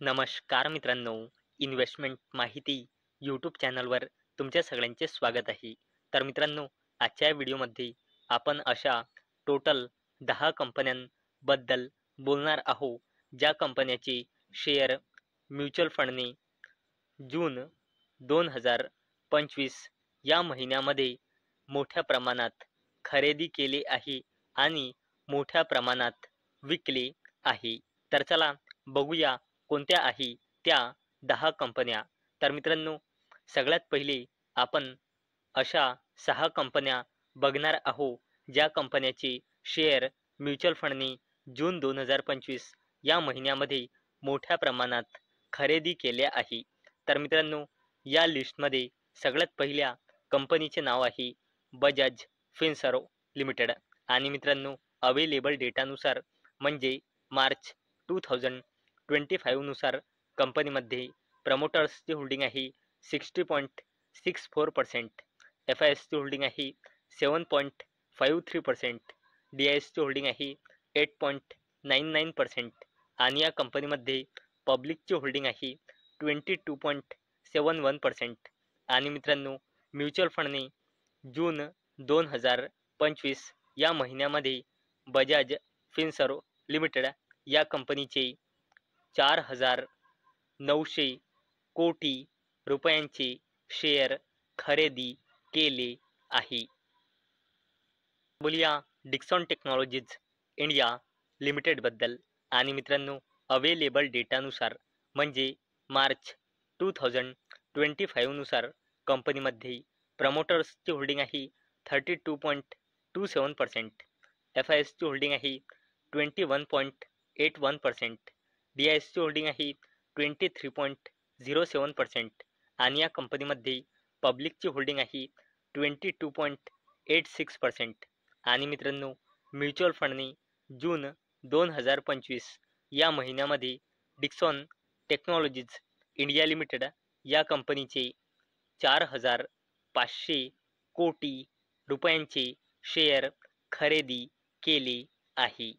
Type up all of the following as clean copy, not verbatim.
नमस्कार मित्रांनो, इन्व्हेस्टमेंट माहिती यूट्यूब चॅनलवर तुमच्या सगळ्यांचे स्वागत आहे. तर मित्रांनो, आजच्या व्हिडिओमध्ये आपण अशा टोटल 10 कंपन्यांबद्दल बोलणार आहोत, ज्या कंपन्याचे शेअर म्युच्युअल फंडने जून 2025 या महिन्यामध्ये मोठ्या प्रमाणात खरेदी केले आहे आणि मोठ्या प्रमाणात विकले आहे. तर चला बघूया कोणत्या आहे त्या 10 कंपन्या. तर मित्रांनो, सगळ्यात पहिले आपण अशा 6 कंपन्या बघणार आहोत, ज्या कंपन्याचे शेअर म्युच्युअल फंडने जून 2025 या महिन्यामध्ये मोठ्या प्रमाणात खरेदी केल्या आहे. तर मित्रांनो, या लिस्टमध्ये सगळ्यात पहिल्या कंपनीचे नाव आहे बजाज फिनसर्व लिमिटेड. आणि मित्रांनो, अवेलेबल डेटानुसार म्हणजे मार्च 2025 नुसार कंपनीमध्ये प्रमोटर्सची होल्डिंग आहे 60.64%, एफ आय एसची होल्डिंग आहे 7.53%, डी आय एसची होल्डिंग आहे 8.99% आणि या कंपनीमध्ये पब्लिकची होल्डिंग आहे 22.71%. आणि मित्रांनो, म्युच्युअल फंडने जून 2025 या महिन्यामध्ये बजाज फिनसर्व लिमिटेड या कंपनीचे 4,900 कोटी रुपयांचे शेअर खरेदी केले आहे. बोलूया डिक्सॉन टेक्नॉलॉजीज इंडिया लिमिटेडबद्दल. आणि मित्रांनो, अवेलेबल डेटानुसार म्हणजे मार्च 2025 नुसार कंपनीमध्ये प्रमोटर्सची होल्डिंग आहे 32.27%, एफ आय एसची होल्डिंग आहे 21.81%, डी आय एसची होल्डिंग आहे 23.07% आणि या कंपनीमध्ये पब्लिकची होल्डिंग आहे 22.86%. आणि मित्रांनो, म्युच्युअल फंडने जून 2025 या महिन्यामध्ये डिक्सॉन टेक्नॉलॉजीज इंडिया लिमिटेड या कंपनीचे 4,500 कोटी रुपयांचे शेअर खरेदी केले आहे.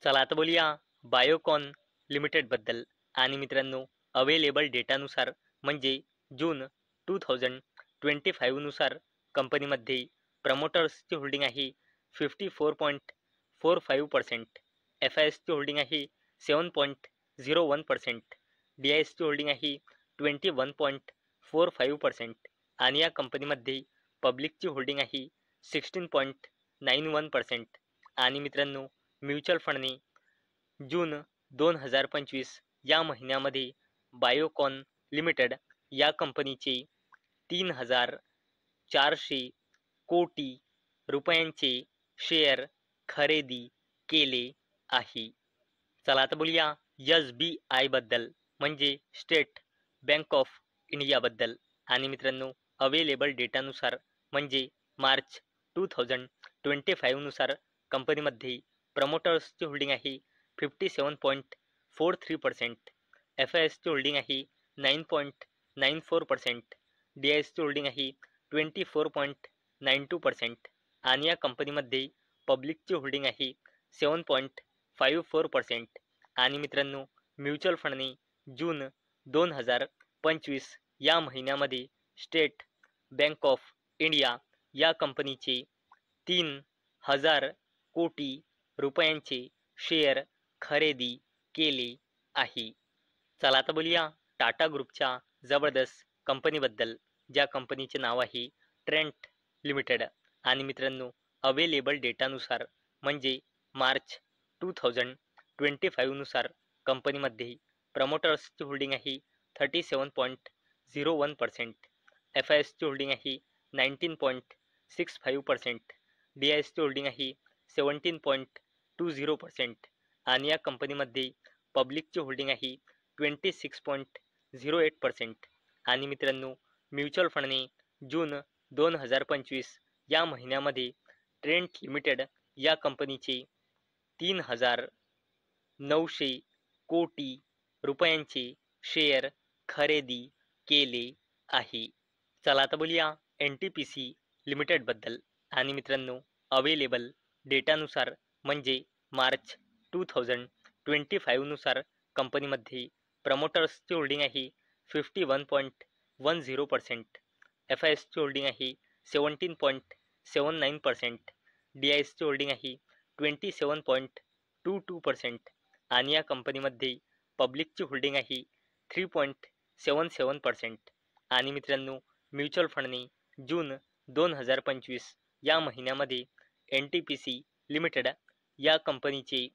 चला आता बोलूया बायोकॉन लिमिटेडबद्दल. आणि मित्रांनो, अवेलेबल डेटानुसार म्हणजे जून 2025 नुसार कंपनीमध्ये प्रमोटर्सची होल्डिंग आहे 54.45%, एफ आय एसची होल्डिंग आहे 7.01%, डी आय एसची होल्डिंग आहे 21.45% आणि या कंपनीमध्ये पब्लिकची होल्डिंग आहे 16.91%. आणि मित्रांनो, म्युच्युअल फंडने जून 2025 या महिन्यामध्ये बायोकॉन लिमिटेड या कंपनीचे 3,400 कोटी रुपयांचे शेअर खरेदी केले आहे. चला आता बोलूया SBI बद्दल म्हणजे स्टेट बँक ऑफ इंडियाबद्दल. आणि मित्रांनो, अवेलेबल डेटानुसार म्हणजे मार्च 2025 नुसार कंपनीमध्ये प्रमोटर्सची होल्डिंग आहे 57.43%, एफ आय एसची होल्डिंग आहे 9.94%, डी आय एसची होल्डिंग आहे 24.92% आणि या कंपनीमध्ये पब्लिकची होल्डिंग आहे 7.54%. आणि मित्रांनो, म्युच्युअल फंडने जून 2025 या महिन्यामध्ये स्टेट बँक ऑफ इंडिया या कंपनीचे 3,000 कोटी रुपयांचे शेअर खरेदी केले आहे. चला आता बोलूया टाटा ग्रुपच्या जबरदस्त कंपनीबद्दल, ज्या कंपनीचे नाव आहे ट्रेंट लिमिटेड. आणि मित्रांनो, अवेलेबल डेटानुसार म्हणजे मार्च 2025 नुसार कंपनीमध्ये प्रमोटर्सची होल्डिंग आहे 37.01%, एफ आय एसची होल्डिंग आहे 19.65%, डी आय एसची होल्डिंग आहे 17.20% आणि या कंपनीमध्ये पब्लिकची होल्डिंग आहे 26.08%. आणि मित्रांनो, म्युच्युअल फंडने जून 2025 या महिन्यामध्ये ट्रेंट लिमिटेड या कंपनीचे 3,900 कोटी रुपयांचे शेअर खरेदी केले आहे. चला आता बोलूया NTPC लिमिटेडबद्दल. आणि मित्रांनो, अवेलेबल डेटानुसार म्हणजे मार्च 2025 नुसार कंपनीमध्ये प्रमोटर्सची होल्डिंग आहे 51.10%, FISची होल्डिंग आहे 17.79%, DISची होल्डिंग आहे 27.22% आणि या कंपनीमध्ये पब्लिकची होल्डिंग आहे 3.77%. आणि मित्रांनो, म्युच्युअल फंडने जून 2025 या महिन्यामध्ये NTPC लिमिटेड या कंपनीचे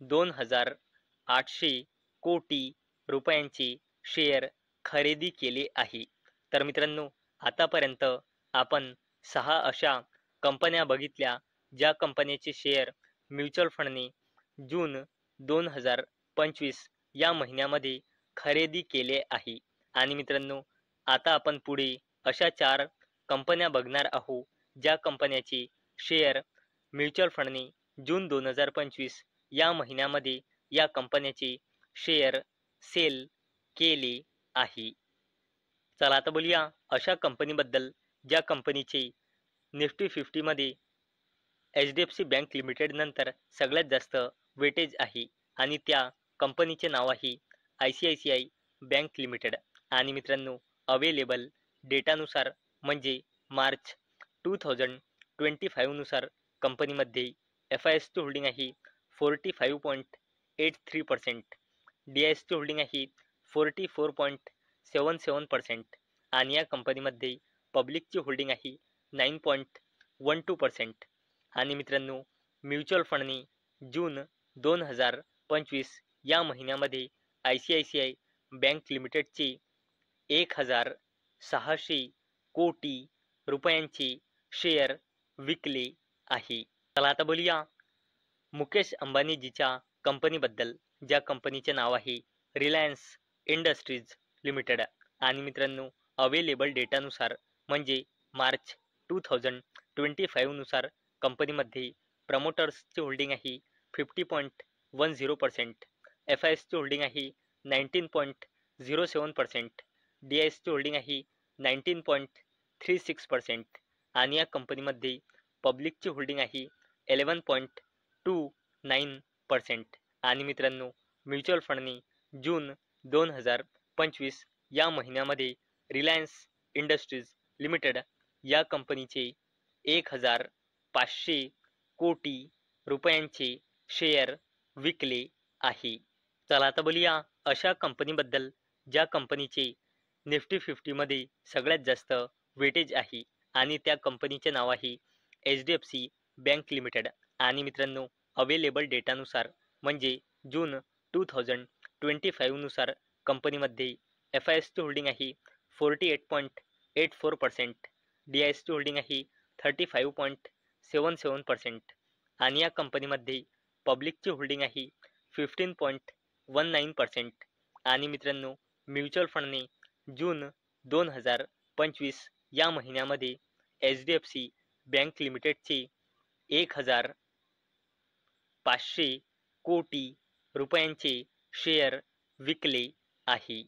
2,800 कोटी रुपयांचे शेअर खरेदी केले आहे. तर मित्रांनो, आतापर्यंत आपण 6 अशा कंपन्या बघितल्या ज्या कंपन्याचे शेअर म्युच्युअल फंडने जून 2025 या महिन्यामध्ये खरेदी केले आहे. आणि मित्रांनो, आता आपण पुढे अशा 4 कंपन्या बघणार आहोत ज्या कंपन्याचे शेअर म्युच्युअल फंडने जून 2025 या महिन्यामध्ये या कंपन्याचे शेअर सेल केले आहे. चला आता बोलूया अशा कंपनीबद्दल ज्या कंपनीचे निफ्टी 50 मध्ये HDFC बँक लिमिटेड नंतर सगळ्यात जास्त वेटेज आहे आणि त्या कंपनीचे नाव आहे ICICI बँक लिमिटेड. आणि मित्रांनो, अवेलेबल डेटानुसार म्हणजे मार्च 2025 नुसार कंपनीमध्ये FISची होल्डिंग आहे 45.83%, DISची होल्डिंग आहे 44.77% आणि या कंपनीमध्ये पब्लिकची होल्डिंग आहे 9.12%. आणि मित्रांनो, म्युच्युअल फंडने जून 2025 या महिन्यामध्ये ICICI बँक लिमिटेडचे 1,600 कोटी रुपयांचे शेअर विकले आहे. चला आता बोलूया मुकेश अंबानीजीच्या कंपनीबद्दल ज्या कंपनीचे नाव आहे रिलायन्स इंडस्ट्रीज लिमिटेड. आणि मित्रांनो, अवेलेबल डेटानुसार म्हणजे मार्च 2025 नुसार कंपनीमध्ये प्रमोटर्सची होल्डिंग आहे 50.10%, FISची होल्डिंग आहे 19.07%, DISची होल्डिंग आहे 19.36% आणि या कंपनीमध्ये पब्लिकची होल्डिंग आहे 11.29%. आणि मित्रांनो, म्युच्युअल फंडने जून 2025 या महिन्यामध्ये रिलायन्स इंडस्ट्रीज लिमिटेड या कंपनीचे 1,500 कोटी रुपयांचे शेअर विकले आहे. चला आता बोलूया अशा कंपनीबद्दल ज्या कंपनीचे निफ्टी 50 मध्ये सगळ्यात जास्त वेटेज आहे आणि त्या कंपनीचे नाव आहे HDFC बँक लिमिटेड. आणि मित्रांनो, अवेलेबल डेटानुसार म्हणजे जून 2025 नुसार कंपनीमध्ये FISची होल्डिंग आहे 48.84%, DISची होल्डिंग आहे 35.77% आणि या कंपनीमध्ये पब्लिकची होल्डिंग आहे 15.19%. आणि मित्रांनो, म्युच्युअल फंडने जून 2025 या महिन्यामध्ये HDFC बँक लिमिटेडचे 1,500 कोटी रुपयांचे शेअर विकले आहे.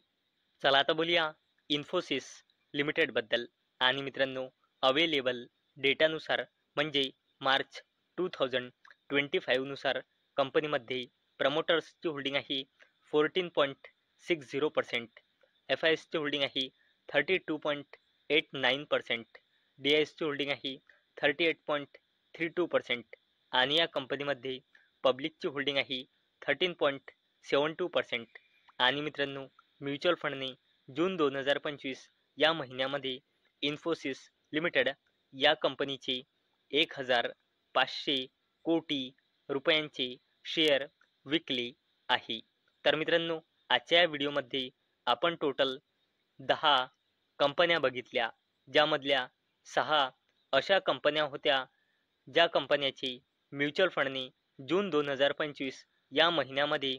चला आता बोलूया इन्फोसिस लिमिटेड बद्दल. आणि मित्रांनो, अवेलेबल डेटानुसार म्हणजे मार्च 2025 नुसार कंपनीमध्ये प्रमोटर्सची होल्डिंग आहे 14.60%, FISची होल्डिंग आहे 32.89%, DISची होल्डिंग आहे 38.32% आणि या कंपनीमध्ये पब्लिकची होल्डिंग आहे 13.72%. आणि मित्रांनो, म्युच्युअल फंडने जून 2025 या महिन्यामध्ये इन्फोसिस लिमिटेड या कंपनीचे 1,500 कोटी रुपयांचे शेअर विकले आहे. तर मित्रांनो, आजच्या व्हिडिओमध्ये आपण टोटल 10 कंपन्या बघितल्या ज्यामधल्या 6 अशा कंपन्या होत्या ज्या कंपन्याचे म्युच्युअल फंडने जून 2025 या महिन्यामध्ये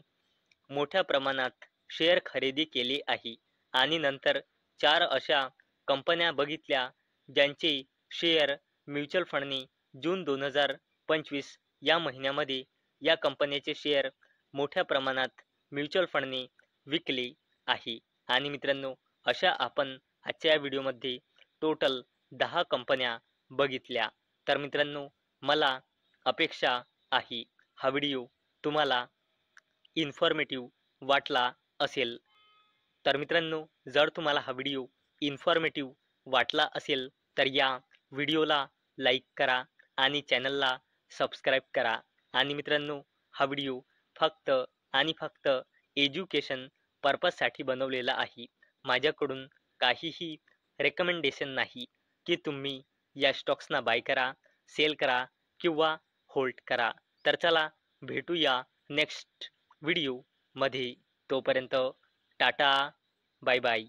मोठ्या प्रमाणात शेअर खरेदी केले आहे. आणि नंतर 4 अशा कंपन्या बघितल्या ज्यांचे शेअर म्युच्युअल फंडने जून 2025 या महिन्यामध्ये या कंपन्याचे शेअर मोठ्या प्रमाणात म्युच्युअल फंडने विकले आहे. आणि मित्रांनो, अशा आपण आजच्या व्हिडिओमध्ये टोटल 10 कंपन्या बघितल्या. तर मित्रांनो, मला अपेक्षा आहे हा व्हिडिओ तुम्हाला इन्फॉर्मेटिव्ह वाटला असेल. तर मित्रांनो, जर तुम्हाला हा व्हिडिओ इन्फॉर्मेटिव्ह वाटला असेल तर या व्हिडिओला लाईक करा आणि चॅनलला सबस्क्राईब करा. आणि मित्रांनो, हा व्हिडिओ फक्त आणि फक्त एज्युकेशन पर्पजसाठी बनवलेला आहे. माझ्याकडून काहीही रेकमेंडेशन नाही की तुम्ही या स्टॉक्सना बाय करा, सेल करा किंवा होल्ड करा. तर चला भेटूया नेक्स्ट व्हिडिओमध्ये. तोपर्यंत टाटा, बाय बाय.